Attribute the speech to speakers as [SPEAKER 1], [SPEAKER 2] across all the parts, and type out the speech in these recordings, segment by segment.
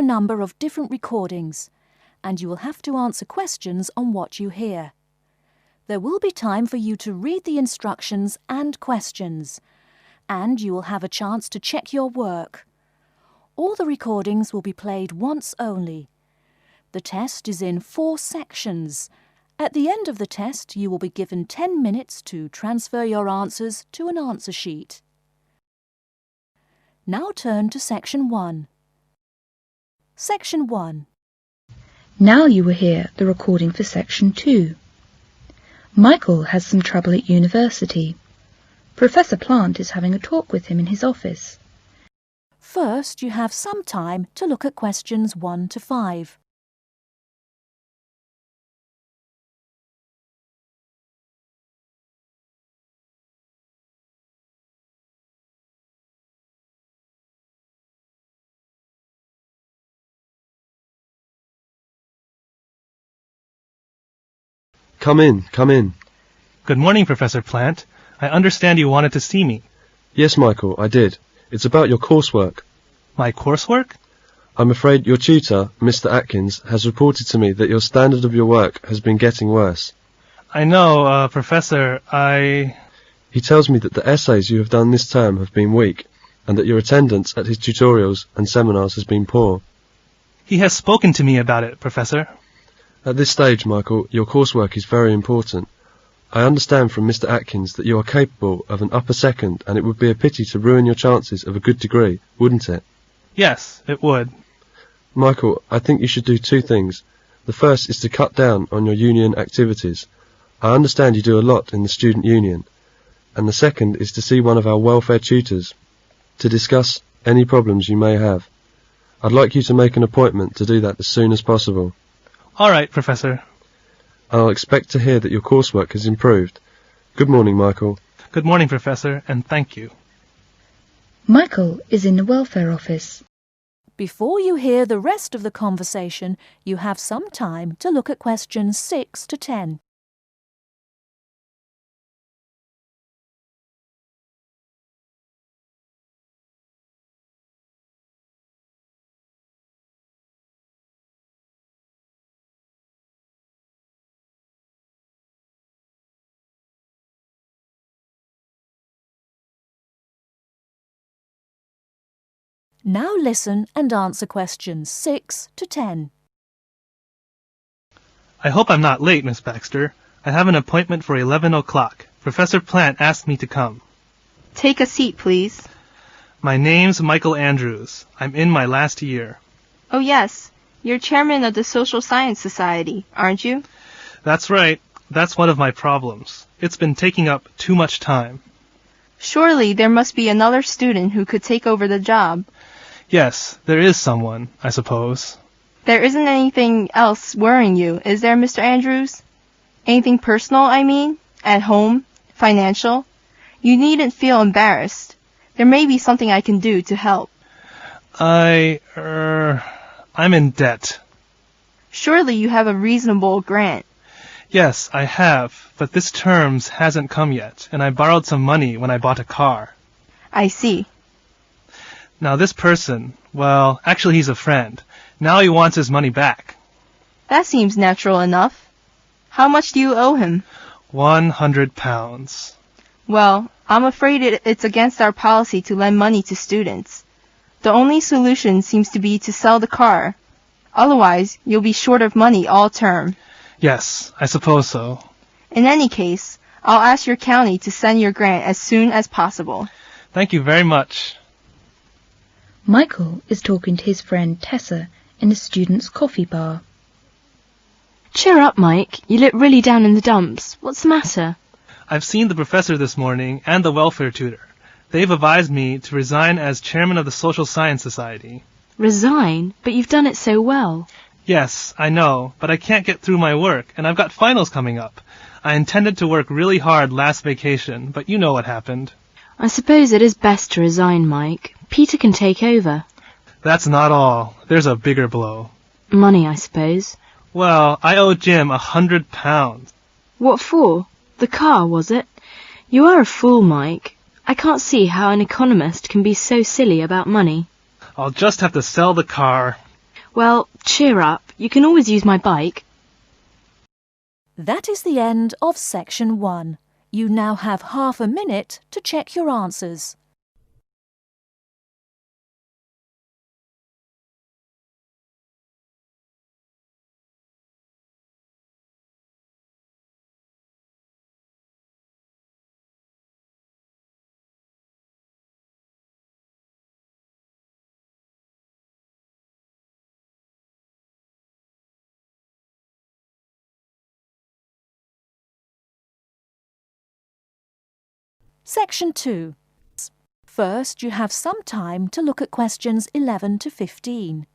[SPEAKER 1] a number of different recordings, and you will have to answer questions on what you hear. There will be time for you to read the instructions and questions, and you will have a chance to check your work. All the recordings will be played once only. The test is in 4 sections. At the end of the test, you will be given 10 minutes to transfer your answers to an answer sheet. Now turn to Section 1. Section 1.
[SPEAKER 2] Now you will hear the recording for Section 2. Michael has some trouble at university. Professor Plant is having a talk with him in his office.
[SPEAKER 1] First, you have some time to look at questions 1 to 5.
[SPEAKER 3] Come in, come in.
[SPEAKER 4] Good morning, Professor Plant. I understand you wanted to see me.
[SPEAKER 3] Yes, Michael, I did. It's about your coursework.
[SPEAKER 4] My coursework?
[SPEAKER 3] I'm afraid your tutor, Mr. Atkins, has reported to me that your standard of your work has been getting worse.
[SPEAKER 4] I know, Professor,
[SPEAKER 3] He tells me that the essays you have done this term have been weak, and that your attendance at his tutorials and seminars has been poor.
[SPEAKER 4] He has spoken to me about it, Professor.
[SPEAKER 3] At this stage, Michael, your coursework is very important. I understand from Mr. Atkins that you are capable of an upper second, and it would be a pity to ruin your chances of a good degree, wouldn't it?
[SPEAKER 4] Yes, it would.
[SPEAKER 3] Michael, I think you should do 2 things. The first is to cut down on your union activities. I understand you do a lot in the student union. And the second is to see one of our welfare tutors, to discuss any problems you may have. I'd like you to make an appointment to do that as soon as possible.
[SPEAKER 4] All right, Professor.
[SPEAKER 3] I'll expect to hear that your coursework has improved. Good morning, Michael.
[SPEAKER 4] Good morning, Professor, and thank you.
[SPEAKER 2] Michael is in the welfare office.
[SPEAKER 1] Before you hear the rest of the conversation, you have some time to look at questions 6 to 10. Now listen and answer questions 6 to 10.
[SPEAKER 4] I hope I'm not late, Miss Baxter. I have an appointment for 11 o'clock. Professor Plant asked me to come.
[SPEAKER 5] Take a seat, please.
[SPEAKER 4] My name's Michael Andrews. I'm in my last year.
[SPEAKER 5] Oh, yes. You're chairman of the Social Science Society, aren't you?
[SPEAKER 4] That's right. That's one of my problems. It's been taking up too much time.
[SPEAKER 5] Surely there must be another student who could take over the job.
[SPEAKER 4] Yes, there is someone, I suppose.
[SPEAKER 5] There isn't anything else worrying you, is there, Mr. Andrews? Anything personal, I mean? At home? Financial? You needn't feel embarrassed. There may be something I can do to help.
[SPEAKER 4] I'm in debt.
[SPEAKER 5] Surely you have a reasonable grant.
[SPEAKER 4] Yes, I have, but this term's hasn't come yet, and I borrowed some money when I bought a car.
[SPEAKER 5] I see.
[SPEAKER 4] Now this person, well, actually he's a friend. Now he wants his money back.
[SPEAKER 5] That seems natural enough. How much do you owe him?
[SPEAKER 4] £100.
[SPEAKER 5] Well, I'm afraid it's against our policy to lend money to students. The only solution seems to be to sell the car. Otherwise, you'll be short of money all term.
[SPEAKER 4] Yes, I suppose so.
[SPEAKER 5] In any case, I'll ask your county to send your grant as soon as possible.
[SPEAKER 4] Thank you very much.
[SPEAKER 2] Michael is talking to his friend Tessa in the students' coffee bar.
[SPEAKER 6] Cheer up, Mike. You look really down in the dumps. What's the matter?
[SPEAKER 4] I've seen the professor this morning and the welfare tutor. They've advised me to resign as chairman of the Social Science Society.
[SPEAKER 6] Resign? But you've done it so well.
[SPEAKER 4] Yes, I know, but I can't get through my work, and I've got finals coming up. I intended to work really hard last vacation, but you know what happened.
[SPEAKER 6] I suppose it is best to resign, Mike. Peter can take over.
[SPEAKER 4] That's not all. There's a bigger blow.
[SPEAKER 6] Money, I suppose.
[SPEAKER 4] Well, I owe Jim £100.
[SPEAKER 6] What for? The car, was it? You are a fool, Mike. I can't see how an economist can be so silly about money.
[SPEAKER 4] I'll just have to sell the car.
[SPEAKER 6] Well, cheer up. You can always use my bike.
[SPEAKER 1] That is the end of section 1. You now have half a minute to check your answers. Section 2. First, you have some time to look at questions 11 to 15.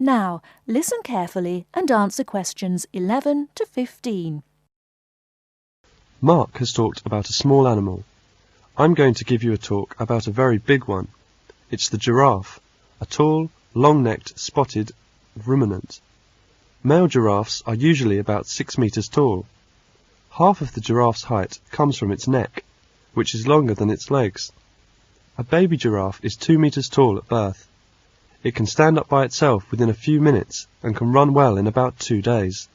[SPEAKER 1] Now, listen carefully and answer questions 11 to 15.
[SPEAKER 3] Mark has talked about a small animal. I'm going to give you a talk about a very big one. It's the giraffe, a tall, long-necked, spotted ruminant. Male giraffes are usually about 6 meters tall. Half of the giraffe's height comes from its neck, which is longer than its legs. A baby giraffe is 2 meters tall at birth. It can stand up by itself within a few minutes and can run well in about 2 days.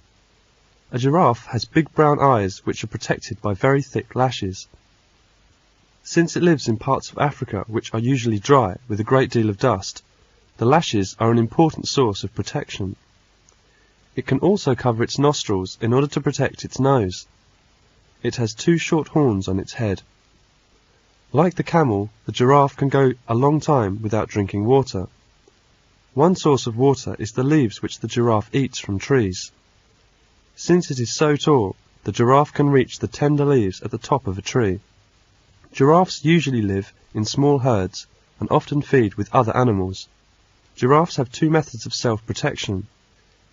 [SPEAKER 3] A giraffe has big brown eyes which are protected by very thick lashes. Since it lives in parts of Africa which are usually dry with a great deal of dust, the lashes are an important source of protection. It can also cover its nostrils in order to protect its nose. It has 2 short horns on its head. Like the camel, the giraffe can go a long time without drinking water. One source of water is the leaves which the giraffe eats from trees. Since it is so tall, the giraffe can reach the tender leaves at the top of a tree. Giraffes usually live in small herds and often feed with other animals. Giraffes have 2 methods of self-protection.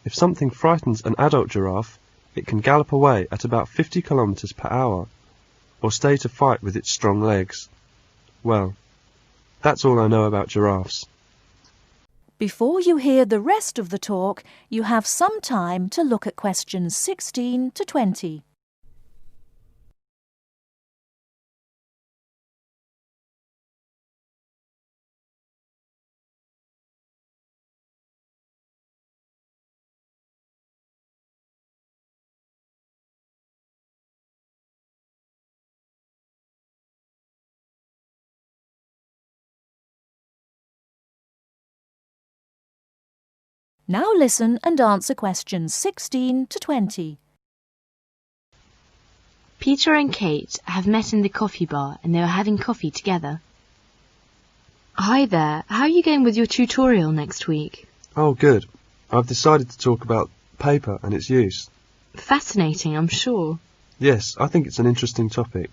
[SPEAKER 3] If something frightens an adult giraffe, it can gallop away at about 50 kilometers per hour, or stay to fight with its strong legs. Well, that's all I know about giraffes.
[SPEAKER 1] Before you hear the rest of the talk, you have some time to look at questions 16 to 20. Now listen and answer questions 16 to 20.
[SPEAKER 6] Peter and Kate have met in the coffee bar and they were having coffee together. Hi there, how are you going with your tutorial next week?
[SPEAKER 3] Oh, good. I've decided to talk about paper and its use.
[SPEAKER 6] Fascinating, I'm sure.
[SPEAKER 3] Yes, I think it's an interesting topic.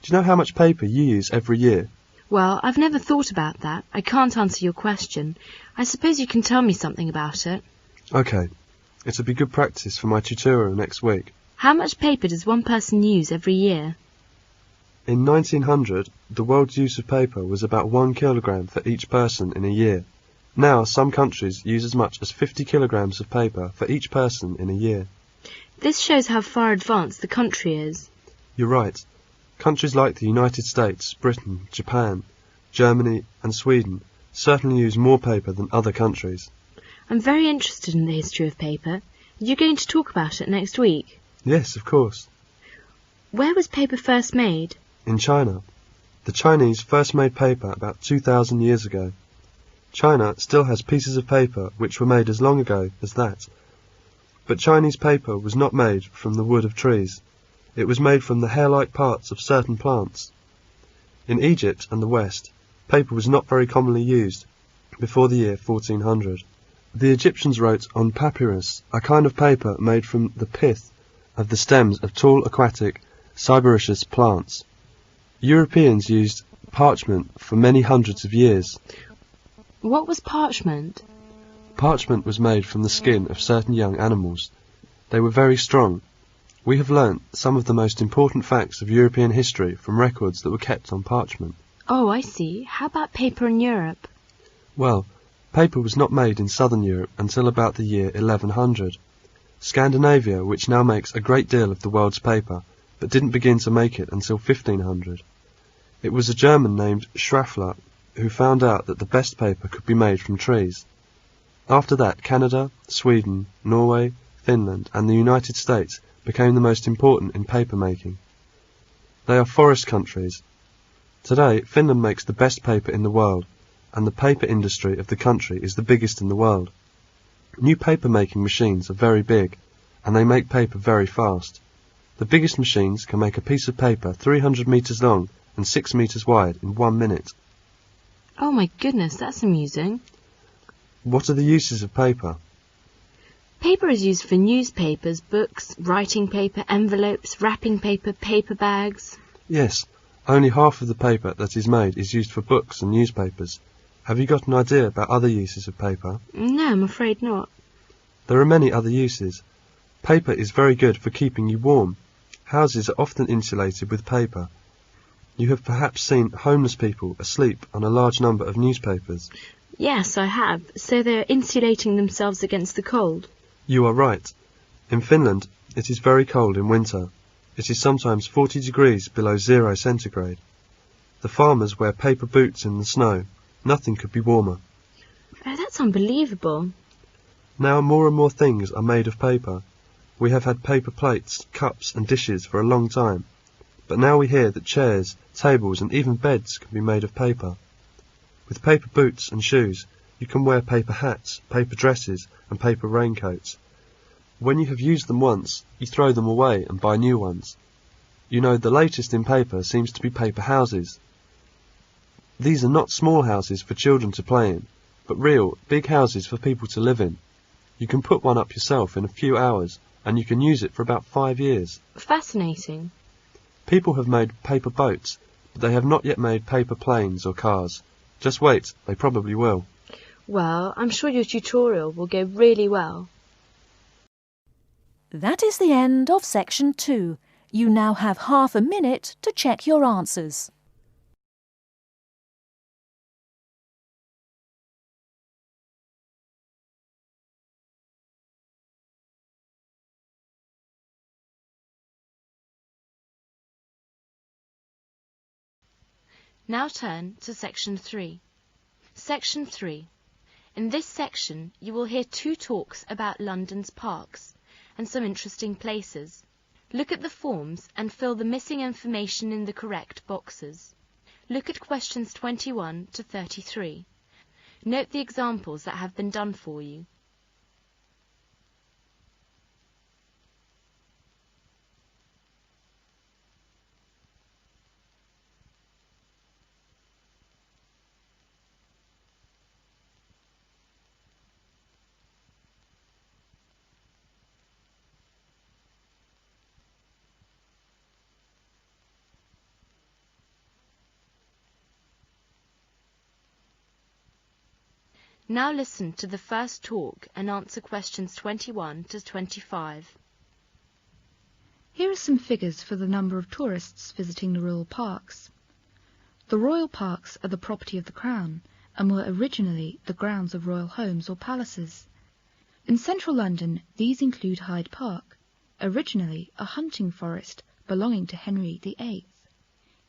[SPEAKER 3] Do you know how much paper you use every year?
[SPEAKER 6] Well, I've never thought about that. I can't answer your question. I suppose you can tell me something about it.
[SPEAKER 3] Okay. It'll be good practice for my tutorial next week.
[SPEAKER 6] How much paper does one person use every year?
[SPEAKER 3] In 1900, the world's use of paper was about 1 kilogram for each person in a year. Now, some countries use as much as 50 kilograms of paper for each person in a year.
[SPEAKER 6] This shows how far advanced the country is.
[SPEAKER 3] You're right. Countries like the United States, Britain, Japan, Germany and Sweden certainly use more paper than other countries.
[SPEAKER 6] I'm very interested in the history of paper. Are you going to talk about it next week?
[SPEAKER 3] Yes, of course.
[SPEAKER 6] Where was paper first made?
[SPEAKER 3] In China. The Chinese first made paper about 2,000 years ago. China still has pieces of paper which were made as long ago as that. But Chinese paper was not made from the wood of trees. It was made from the hair-like parts of certain plants. In Egypt and the West, paper was not very commonly used before the year 1400. The Egyptians wrote on papyrus, a kind of paper made from the pith of the stems of tall aquatic cyperaceous plants. Europeans used parchment for many hundreds of years.
[SPEAKER 6] What was parchment?
[SPEAKER 3] Parchment was made from the skin of certain young animals. They were very strong. We have learnt some of the most important facts of European history from records that were kept on parchment.
[SPEAKER 6] Oh, I see. How about paper in Europe?
[SPEAKER 3] Well, paper was not made in southern Europe until about the year 1100. Scandinavia, which now makes a great deal of the world's paper, but didn't begin to make it until 1500. It was a German named Schraffler who found out that the best paper could be made from trees. After that, Canada, Sweden, Norway, Finland and the United States became the most important in paper making. They are forest countries. Today, Finland makes the best paper in the world, and the paper industry of the country is the biggest in the world. New paper making machines are very big, and they make paper very fast. The biggest machines can make a piece of paper 300 meters long and 6 meters wide in 1 minute.
[SPEAKER 6] Oh my goodness, that's amusing.
[SPEAKER 3] What are the uses of paper?
[SPEAKER 6] Paper is used for newspapers, books, writing paper, envelopes, wrapping paper, paper bags.
[SPEAKER 3] Yes, only half of the paper that is made is used for books and newspapers. Have you got an idea about other uses of paper?
[SPEAKER 6] No, I'm afraid not.
[SPEAKER 3] There are many other uses. Paper is very good for keeping you warm. Houses are often insulated with paper. You have perhaps seen homeless people asleep on a large number of newspapers.
[SPEAKER 6] Yes, I have. So they're insulating themselves against the cold.
[SPEAKER 3] You are right. In Finland, it is very cold in winter. It is sometimes 40 degrees below 0 centigrade. The farmers wear paper boots in the snow. Nothing could be warmer.
[SPEAKER 6] Oh, that's unbelievable.
[SPEAKER 3] Now more and more things are made of paper. We have had paper plates, cups and dishes for a long time. But now we hear that chairs, tables and even beds can be made of paper. With paper boots and shoes, you can wear paper hats, paper dresses and paper raincoats. When you have used them once, you throw them away and buy new ones. You know, the latest in paper seems to be paper houses. These are not small houses for children to play in, but real, big houses for people to live in. You can put one up yourself in a few hours, and you can use it for about 5 years.
[SPEAKER 6] Fascinating.
[SPEAKER 3] People have made paper boats, but they have not yet made paper planes or cars. Just wait, they probably will.
[SPEAKER 6] Well, I'm sure your tutorial will go really well.
[SPEAKER 1] That is the end of section 2. You now have half a minute to check your answers.
[SPEAKER 6] Now turn to section 3. Section 3. In this section, you will hear 2 talks about London's parks and some interesting places. Look at the forms and fill the missing information in the correct boxes. Look at questions 21 to 33. Note the examples that have been done for you. Now listen to the first talk and answer questions 21 to 25.
[SPEAKER 2] Here are some figures for the number of tourists visiting the royal parks. The royal parks are the property of the Crown and were originally the grounds of royal homes or palaces. In central London, these include Hyde Park, originally a hunting forest belonging to Henry VIII.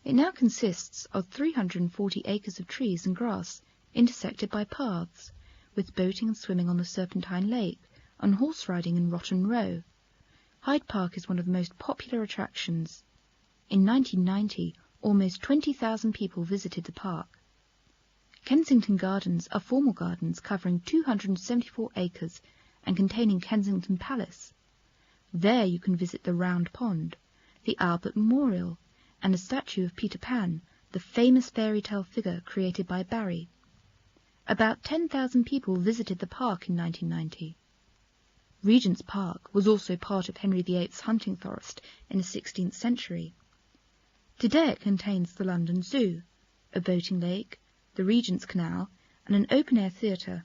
[SPEAKER 2] It now consists of 340 acres of trees and grass intersected by paths, with boating and swimming on the Serpentine Lake and horse riding in Rotten Row. Hyde Park is one of the most popular attractions. In 1990, almost 20,000 people visited the park. Kensington Gardens are formal gardens covering 274 acres and containing Kensington Palace. There you can visit the Round Pond, the Albert Memorial, and a statue of Peter Pan, the famous fairy tale figure created by Barry. About 10,000 people visited the park in 1990. Regent's Park was also part of Henry VIII's hunting forest in the 16th century. Today it contains the London Zoo, a boating lake, the Regent's Canal, and an open-air theatre.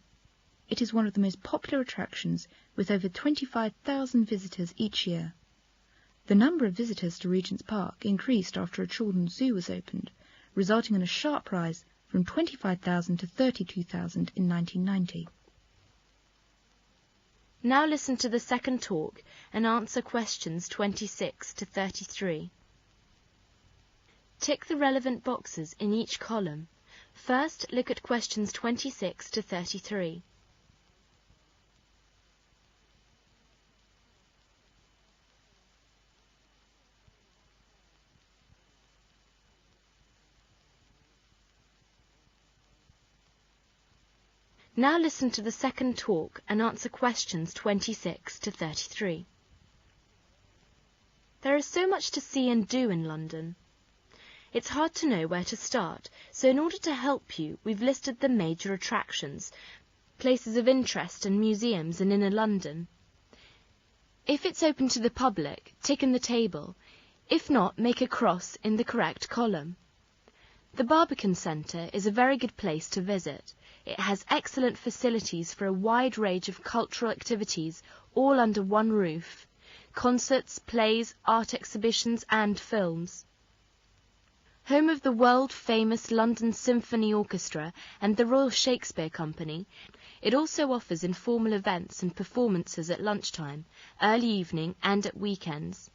[SPEAKER 2] It is one of the most popular attractions, with over 25,000 visitors each year. The number of visitors to Regent's Park increased after a children's zoo was opened, resulting in a sharp rise from 25,000 to 32,000 in 1990.
[SPEAKER 6] Now listen to the second talk and answer questions 26 to 33. Tick the relevant boxes in each column. First, look at questions 26 to 33. Now listen to the second talk and answer questions 26 to 33. There is so much to see and do in London. It's hard to know where to start, so in order to help you, we've listed the major attractions, places of interest and museums in inner London. If it's open to the public, tick in the table. If not, make a cross in the correct column. The Barbican Centre is a very good place to visit. It has excellent facilities for a wide range of cultural activities, all under one roof. Concerts, plays, art exhibitions and films. Home of the world-famous London Symphony Orchestra and the Royal Shakespeare Company, it also offers informal events and performances at lunchtime, early evening and at weekends.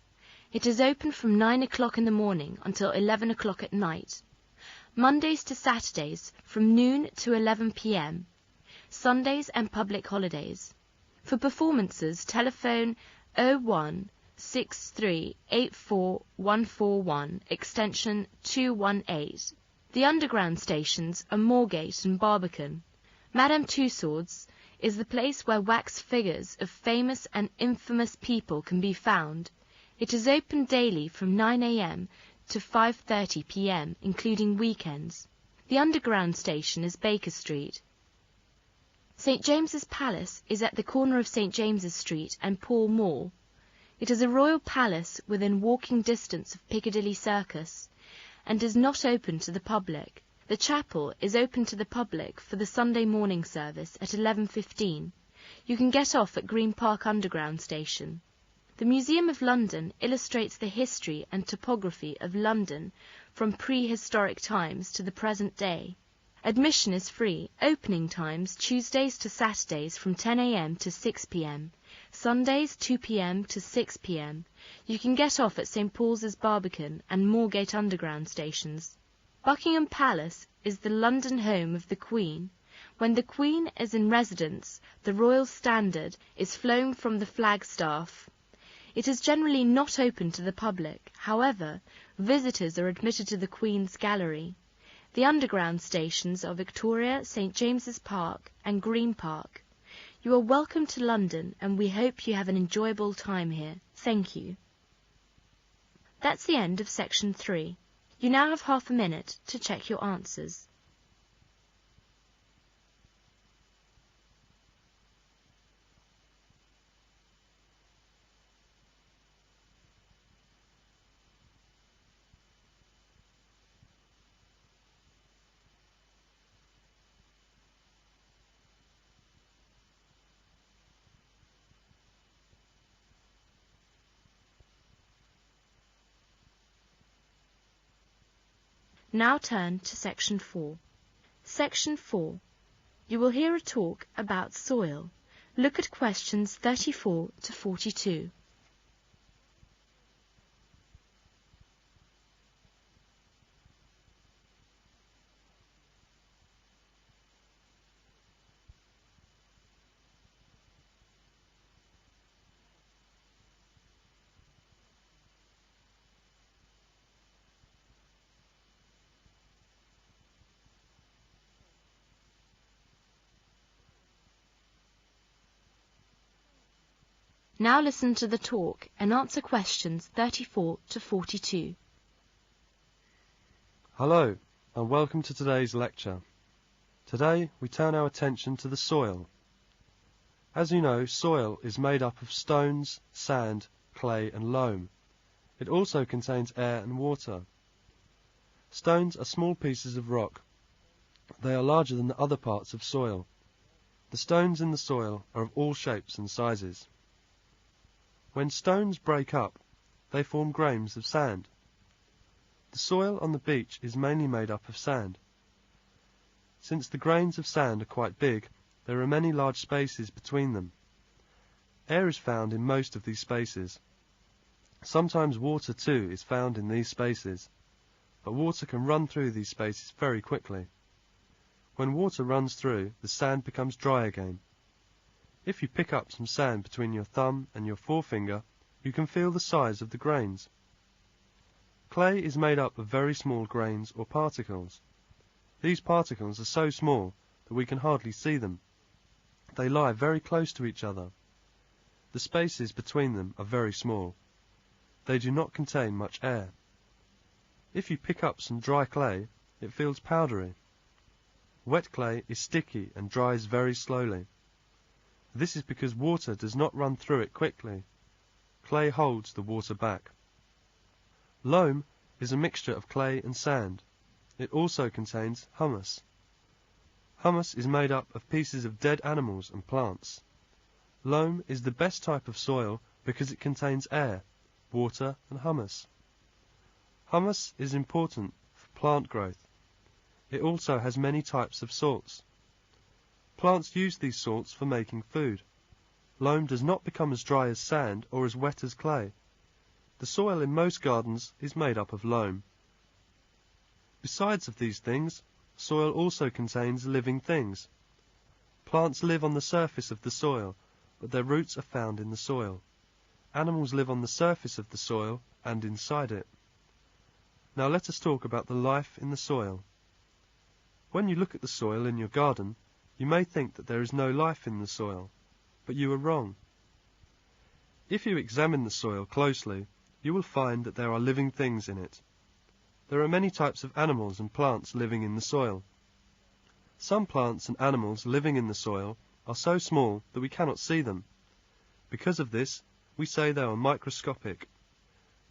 [SPEAKER 6] It is open from 9 o'clock in the morning until 11 o'clock at night. Mondays to Saturdays from noon to 11 p.m. Sundays and public holidays. For performances, telephone 016384141 extension 218. The underground stations are Moorgate and Barbican. Madame Tussauds is the place where wax figures of famous and infamous people can be found. It is open daily from 9 a.m. to 5:30 p.m., including weekends. The underground station is Baker Street. St. James's Palace is at the corner of St. James's Street and Pall Mall. It is a royal palace within walking distance of Piccadilly Circus and is not open to the public. The chapel is open to the public for the Sunday morning service at 11:15. You can get off at Green Park Underground Station. The Museum of London illustrates the history and topography of London from prehistoric times to the present day. Admission is free. Opening times Tuesdays to Saturdays from 10 a.m. to 6 p.m. Sundays 2 p.m. to 6 p.m. You can get off at St. Paul's Barbican and Moorgate Underground stations. Buckingham Palace is the London home of the Queen. When the Queen is in residence, the Royal Standard is flown from the flagstaff. It is generally not open to the public. However, visitors are admitted to the Queen's Gallery. The underground stations are Victoria, St. James's Park and Green Park. You are welcome to London and we hope you have an enjoyable time here. Thank you. That's the end of section 3. You now have half a minute to check your answers. Now turn to Section 4. Section 4. You will hear a talk about soil. Look at questions 34 to 42. Now listen to the talk and answer questions 34 to 42.
[SPEAKER 3] Hello, and welcome to today's lecture. Today we turn our attention to the soil. As you know, soil is made up of stones, sand, clay and loam. It also contains air and water. Stones are small pieces of rock. They are larger than the other parts of soil. The stones in the soil are of all shapes and sizes. When stones break up, they form grains of sand. The soil on the beach is mainly made up of sand. Since the grains of sand are quite big, there are many large spaces between them. Air is found in most of these spaces. Sometimes water too is found in these spaces, but water can run through these spaces very quickly. When water runs through, the sand becomes dry again. If you pick up some sand between your thumb and your forefinger, you can feel the size of the grains. Clay is made up of very small grains or particles. These particles are so small that we can hardly see them. They lie very close to each other. The spaces between them are very small. They do not contain much air. If you pick up some dry clay, it feels powdery. Wet clay is sticky and dries very slowly. This is because water does not run through it quickly. Clay holds the water back. Loam is a mixture of clay and sand. It also contains humus. Humus is made up of pieces of dead animals and plants. Loam is the best type of soil because it contains air, water and humus. Humus is important for plant growth. It also has many types of salts. Plants use these salts for making food. Loam does not become as dry as sand or as wet as clay. The soil in most gardens is made up of loam. Besides of these things, soil also contains living things. Plants live on the surface of the soil, but their roots are found in the soil. Animals live on the surface of the soil and inside it. Now let us talk about the life in the soil. When you look at the soil in your garden, you may think that there is no life in the soil, but you are wrong. If you examine the soil closely, you will find that there are living things in it. There are many types of animals and plants living in the soil. Some plants and animals living in the soil are so small that we cannot see them. Because of this, we say they are microscopic.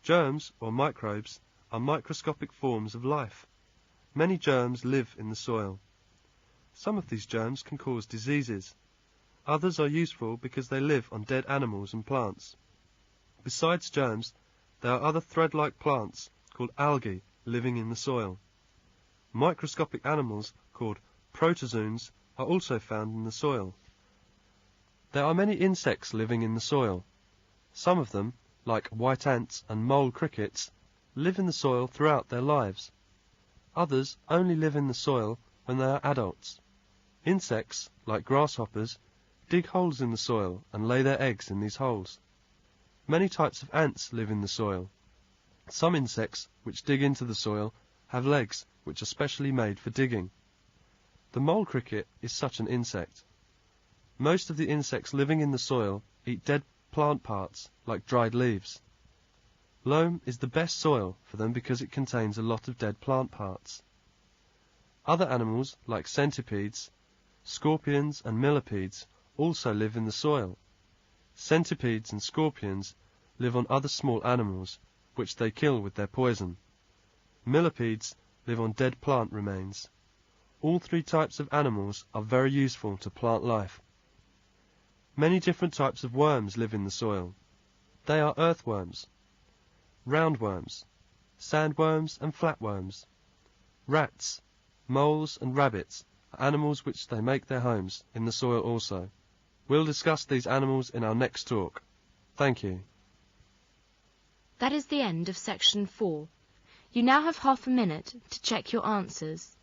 [SPEAKER 3] Germs, or microbes, are microscopic forms of life. Many germs live in the soil. Some of these germs can cause diseases. Others are useful because they live on dead animals and plants. Besides germs, there are other thread-like plants called algae living in the soil. Microscopic animals called protozoans are also found in the soil. There are many insects living in the soil. Some of them, like white ants and mole crickets, live in the soil throughout their lives. Others only live in the soil when they are adults. Insects, like grasshoppers, dig holes in the soil and lay their eggs in these holes. Many types of ants live in the soil. Some insects which dig into the soil have legs which are specially made for digging. The mole cricket is such an insect. Most of the insects living in the soil eat dead plant parts like dried leaves. Loam is the best soil for them because it contains a lot of dead plant parts. Other animals like centipedes, scorpions and millipedes also live in the soil. Centipedes and scorpions live on other small animals, which they kill with their poison. Millipedes live on dead plant remains. All three types of animals are very useful to plant life. Many different types of worms live in the soil. They are earthworms, roundworms, sandworms and flatworms. Rats, moles and rabbits are animals which they make their homes in the soil also. We'll discuss these animals in our next talk. Thank you.
[SPEAKER 6] That is the end of section 4. You now have half a minute to check your answers.